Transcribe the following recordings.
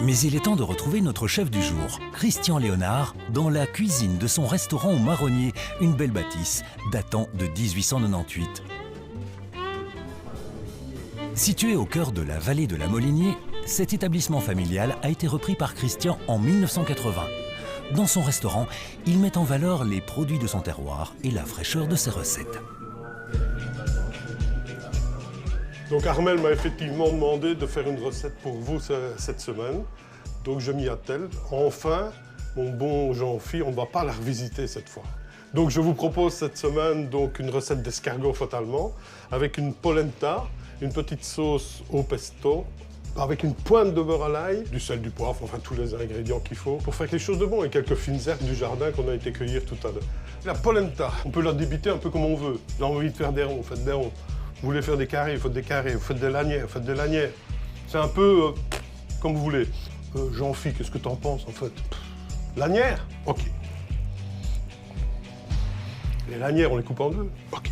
Mais il est temps de retrouver notre chef du jour, Christian Léonard, dans la cuisine de son restaurant au Marronnier, une belle bâtisse datant de 1898. Situé au cœur de la vallée de la Molinier, cet établissement familial a été repris par Christian en 1980. Dans son restaurant, il met en valeur les produits de son terroir et la fraîcheur de ses recettes. Donc Armel m'a effectivement demandé de faire une recette pour vous cette semaine. Donc je m'y attelle. Enfin, mon bon Jean-Phi, on ne va pas la revisiter cette fois. Donc je vous propose cette semaine donc, une recette d'escargot fatalement, avec une polenta, une petite sauce au pesto, avec une pointe de beurre à l'ail, du sel, du poivre, enfin tous les ingrédients qu'il faut pour faire quelque chose de bon et quelques fines herbes du jardin qu'on a été cueillir tout à l'heure. La polenta, on peut la débiter un peu comme on veut. J'ai envie de faire des ronds, faites des ronds. Vous voulez faire des carrés, vous faites des carrés. Vous faites des lanières, faites des lanières. C'est un peu comme vous voulez. Jean-Phi, qu'est-ce que t'en penses en fait? Lanières? Ok. Les lanières, on les coupe en deux? Ok.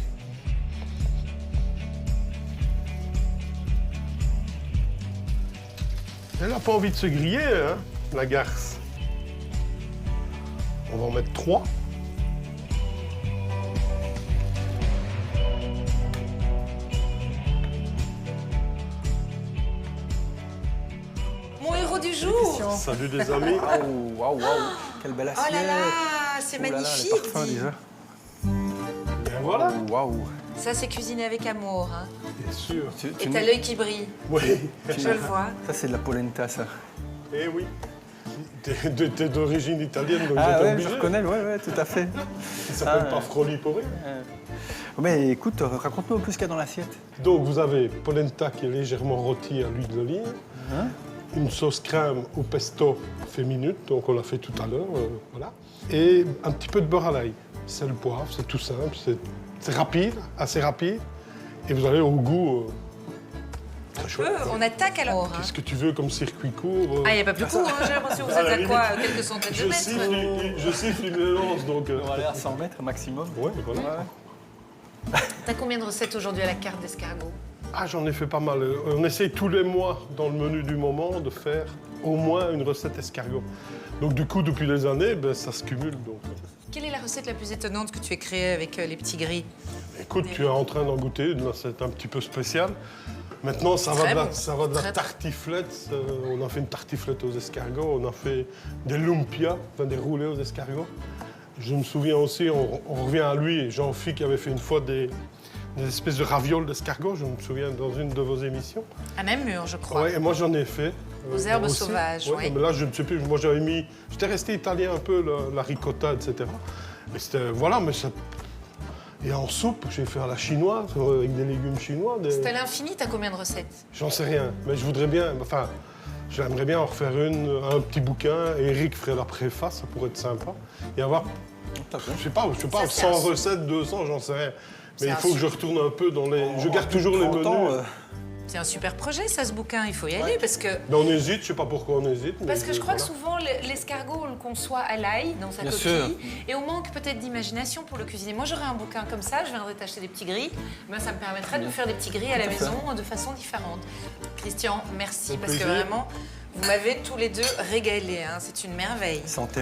Elle n'a pas envie de se griller, hein, la garce. On va en mettre 3. Mon héros du jour. Salut les amis. Waouh, waouh, waouh. Quelle belle assiette. Oh là là, c'est Oh là là, magnifique. les parfums, dis. déjà. Ben voilà. Oh, waouh. Ça, c'est cuisiné avec amour. Hein. Bien sûr. Et t'as l'œil qui brille. Oui. Je le vois. Ça, c'est de la polenta, ça. Eh oui. T'es d'origine italienne, donc Ah j'étais ouais, obligé. je reconnais, ouais, tout à fait. Il s'appelle Ah. pas Froli pour rien. Mais écoute, raconte-nous un peu ce qu'il y a dans l'assiette. Donc vous avez polenta qui est légèrement rôtie à l'huile d'olive, Hein? une sauce crème au pesto fait minute, donc on l'a fait tout à l'heure, voilà. Et un petit peu de beurre à l'ail. C'est le poivre, c'est tout simple, c'est rapide, assez rapide. Et vous allez au goût très chouette. On attaque alors. Hein. Qu'est-ce que tu veux comme circuit court Ah, il n'y a pas plus court, hein, j'ai l'impression que vous À êtes la à quoi? limite, Quelques centaines de Je mètres. siffle, il me lance, donc... On va aller à 100 mètres maximum. Ouais, voilà. Ouais. T'as combien de recettes aujourd'hui à la carte d'escargot? Ah, j'en ai fait pas mal. On essaye tous les mois, dans le menu du moment, de faire au moins une recette escargot. Donc du coup, depuis des années, ben, ça se cumule. Donc. Quelle est la recette la plus étonnante que tu aies créée avec les petits gris? Écoute, tu es en train d'en goûter une, c'est un petit peu spécial. Maintenant, ça va Très de la, bon. ça va de la Très bon. tartiflette. On a fait une tartiflette aux escargots, on a fait des lumpia, enfin des roulés aux escargots. Je me souviens aussi, on revient à lui, Jean-Phi qui avait fait une fois des espèces de ravioles d'escargots, je me souviens, dans une de vos émissions. À même mur, je crois. Ouais, et moi j'en ai fait. Aux herbes aussi. sauvages, Ouais, oui. Mais là, je ne sais plus, moi j'avais mis... J'étais resté italien un peu, la ricotta, etc. Mais c'était... Voilà, mais ça... Et en soupe, j'ai fait à la chinoise, avec des légumes chinois. C'est à l'infini, t'as combien de recettes? J'en sais rien, mais je voudrais bien... Enfin, j'aimerais bien en refaire un petit bouquin. Eric ferait la préface, ça pourrait être sympa. Et avoir... Je sais pas, Ça, c'est 100 un- recettes, 200, j'en sais rien. Mais C'est il un faut que je retourne un peu dans les... Je garde toujours les 30 menus. ans, C'est un super projet, ça, ce bouquin. Il faut y aller parce que... Mais on hésite, je sais pas pourquoi on hésite. Parce mais que je crois que voilà. souvent, l'escargot, on le conçoit à l'ail, dans sa Bien coquille, sûr. et on manque peut-être d'imagination pour le cuisiner. Moi, j'aurais un bouquin comme ça, je viendrais t'acheter des petits gris. Ben, ça me permettrait de me faire des petits gris à la Tout à fait. maison de façon différente. Christian, merci, Au parce que plaisir. vraiment, vous m'avez tous les deux régalés. Hein. C'est une merveille. santé.